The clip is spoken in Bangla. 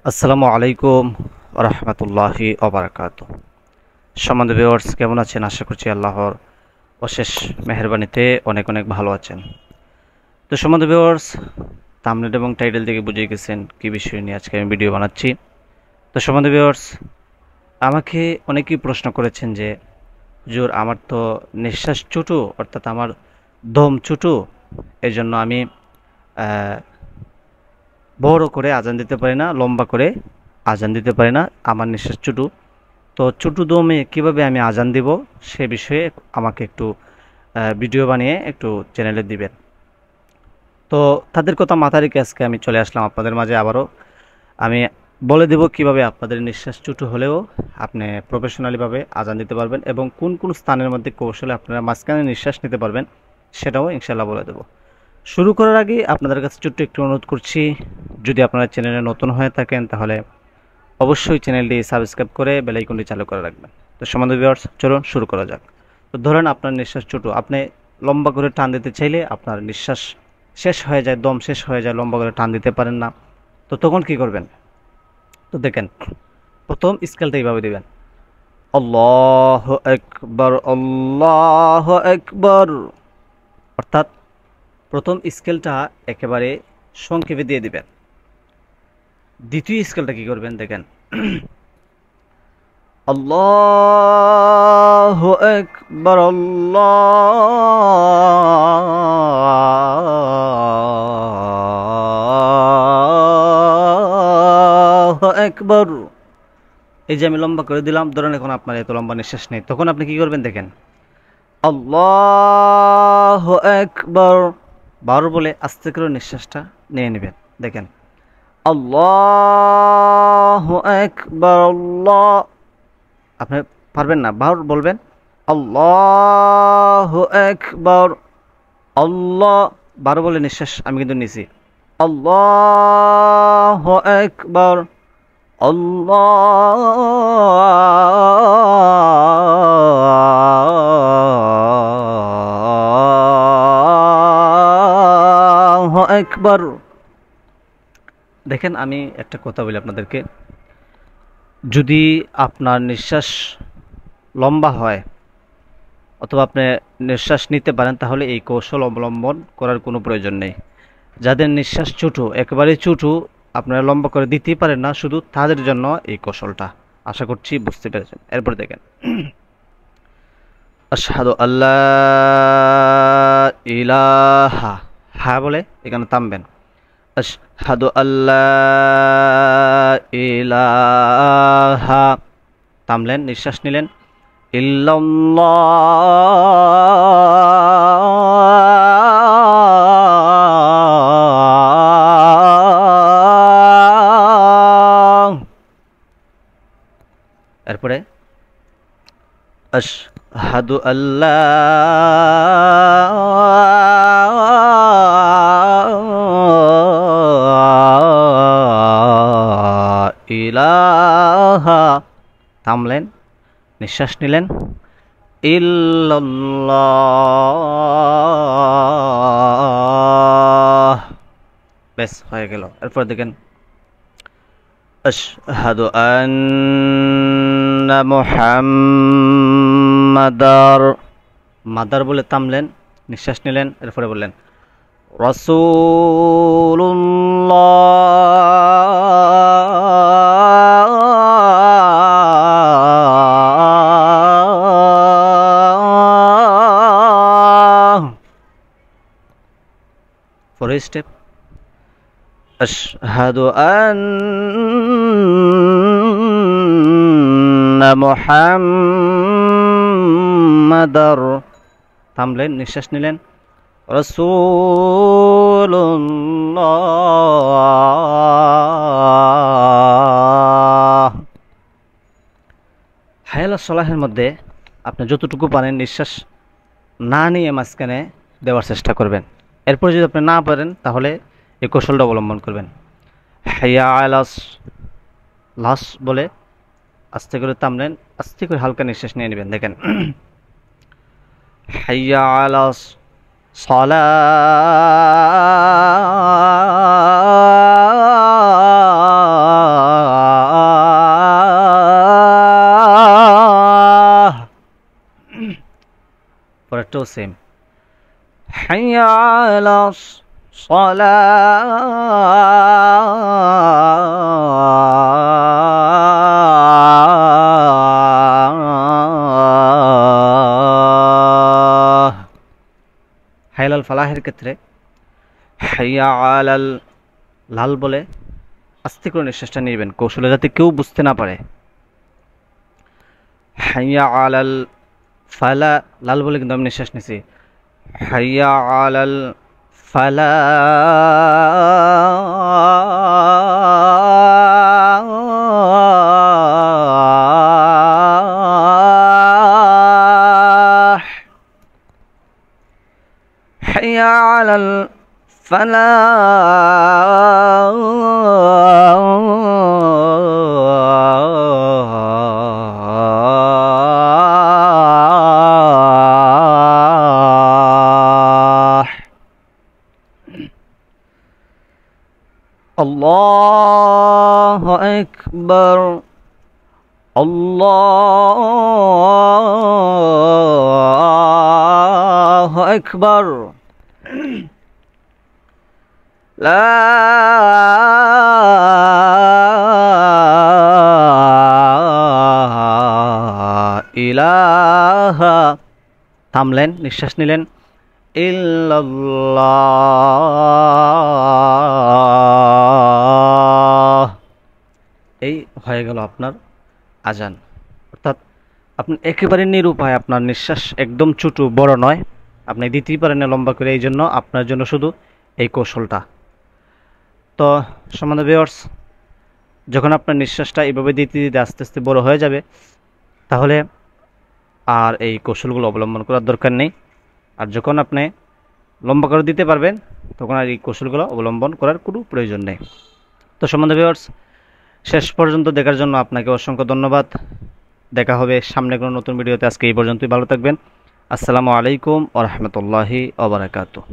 আসসালামু আলাইকুম রহমতুল্লাহি ওবারাকাতুহ। সম্মানিত ভিউয়ার্স, কেমন আছেন? আশা করছি আল্লাহর অশেষ মেহেরবানিতে অনেক অনেক ভালো আছেন। তো সম্মানিত ভিউয়ার্স, থাম্বনেল এবং টাইটেল থেকে বুঝে গেছেন কি বিষয় নিয়ে আজকে আমি ভিডিও বানাচ্ছি। তো সম্মানিত ভিউয়ার্স, আমাকে অনেকেই প্রশ্ন করেছেন যে হুজুর, আমার তো নিঃশ্বাস চুটু, অর্থাৎ আমার দম চুটু, এই জন্য আমি আহ, বড় করে আজান দিতে পারি না, লম্বা করে আজান দিতে পারি না, আমার নিঃশ্বাস চুটু। তো ছোট দমে কিভাবে আমি আজান দিব সে বিষয়ে আমাকে একটু ভিডিও বানিয়ে একটু চ্যানেলে দিবেন। তো তাদের কথা মাথায় রেখে আজকে আমি চলে আসলাম আপনাদের মাঝে আবারও। আমি বলে দেব কিভাবে আপনাদের নিঃশ্বাস চুটু হলেও আপনি প্রফেশনালিভাবে আজান দিতে পারবেন এবং কোন কোন স্থানের মধ্যে কৌশলে আপনারা মাঝখানে নিঃশ্বাস নিতে পারবেন সেটাও ইনশাল্লাহ বলে দেব। শুরু করার আগে আপনাদের কাছে ছোট্ট একটু অনুরোধ করছি, যদি আপনারা চ্যানেলে নতুন হয়ে থাকেন তাহলে অবশ্যই চ্যানেলটি সাবস্ক্রাইব করে বেল আইকনটি চালু করে রাখবেন। তো সম্মানিত ভিউয়ার্স, চলুন শুরু করা যাক। তো ধরেন আপনার নিঃশ্বাস ছোট, আপনি লম্বা করে টান দিতে চাইলে আপনার নিঃশ্বাস শেষ হয়ে যায়, দম শেষ হয়ে যায়, লম্বা করে টান দিতে পারেন না। তো তখন কি করবেন? তো দেখেন, প্রথম স্কেলটা এইভাবে দিবেন, আল্লাহু আকবার, আল্লাহু আকবার। অর্থাৎ প্রথম স্কেলটা একেবারে সংক্ষেপে দিয়ে দিবেন। দ্বিতীয় স্কেলটা কি করবেন দেখেন, আল্লাহু আকবার, আল্লাহু আকবার। এই যে আমি লম্বা করে দিলাম, ধরেন এখন আপনার এত লম্বা নিঃশ্বাস নেই, তখন আপনি কি করবেন দেখেন, আল্লাহু আকবার, 12 বলে আস্তে করে নিঃশ্বাসটা নিয়ে নেবেন। দেখেন, আল্লাহু আকবার, আপনি পারবেন না, 12 বলবেন, আল্লাহু আকবার, আল্লাহ, 12 বলে নিঃশ্বাস আমি কিন্তু নিছি, আল্লাহু আকবার, আল্লাহু আকবার। দেখেন, আমি একটা কথা বলি আপনাদেরকে, যদি আপনার নিঃশ্বাস লম্বা হয় অথবা আপনি নিঃশ্বাস নিতে পারেন তাহলে এই কৌশল অবলম্বন করার কোনো প্রয়োজন নেই। যাদের নিঃশ্বাস ছোটো, একেবারে ছোটো, আপনারা লম্বা করে দিতেই পারেন না, শুধু তাদের জন্য এই কৌশলটা। আশা করছি বুঝতে পেরেছেন। এরপর দেখেন, আশহাদু আল্লাহ ইলাহা, হ্যাঁ বলে এখানে থামবেন, আশহাদু আল্লাহ ইলাহা, থামলেন, নিঃশ্বাস নিলেন, ইল্লাল্লাহ। এরপরে আশহাদু আল্লাহ ইলাহা, থামলেন, নিঃশ্বাস নিলেন, ইল্লাল্লাহ। বেশ হয়ে গেল। এরপর দেখেন, আশহাদু আন্না মুহাম্মাদার, মাদার বলে থামলেন, নিঃশ্বাস নিলেন, এরপরে বললেন রাসূলুল্লাহ। পরের স্টেপ, আশহাদু আন্না মুহাম্মাদার, থামলেন, নিঃশ্বাস নিলেন, রাসূলুল্লাহ। হায়ালা সলাহের মধ্যে আপনি যতটুকু পারেন নিঃশ্বাস না নিয়ে মাঝখানে দেওয়ার চেষ্টা করবেন। এরপর যদি আপনি না পারেন তাহলে এই কৌশলটা অবলম্বন করবেন, হাইয়া আলাস, লাস বলে আস্তে করে থামলেন, আস্তে করে হালকা নিঃশ্বাস নিয়ে নেবেন। দেখেন, হাইয়া আলাস সালাহ, আরেকটাও সেম। হাইয়া আলাস সালাহ। হাইয়া আল ফালাহের ক্ষেত্রে হাইয়া আলাল লাল বলে আস্তে করে নিঃশ্বাসটা নিবেন, কৌশলে যাতে কেউ বুঝতে না পারে। হাইয়া আলাল ফালা লাল বলে কিন্তু আমি নিঃশ্বাস নিছি। হাইয়া আলাল ফালা হাইয়া আলাল ফালা আল্লাহু আকবার আল্লাহু আকবার লা ইলাহা, থামলেন, নিঃশ্বাস নিলেন, ইল্লাল্লাহ। এই হয়ে গেল আপনার আজান। অর্থাৎ আপনি একেবারে নিরুপায়, আপনার নিঃশ্বাস একদম ছোট, বড় নয়, আপনি দিতেই পারেন না লম্বা করে, এই জন্য আপনার জন্য শুধু এই কৌশলটা। তো সম্মানিত ভিউয়ার্স, যখন আপনার নিঃশ্বাসটা এইভাবে দিতে দিতে আস্তে আস্তে বড় হয়ে যাবে, তাহলে আর এই কৌশলগুলো অবলম্বন করার দরকার নেই। আর যখন আপনি লম্বা করে দিতে পারবেন, তখন আর এই কৌশলগুলো অবলম্বন করার কোনো প্রয়োজন নেই। তো সম্মানিত ভিউয়ার্স, শেষ পর্যন্ত দেখার জন্য আপনাকে অসংখ্য ধন্যবাদ। দেখা হবে সামনে কোনো নতুন ভিডিওতে। আজকে এই পর্যন্তই, ভালো থাকবেন। আসসালামু আলাইকুম ওয়া রাহমাতুল্লাহি ওয়া বারাকাতুহু।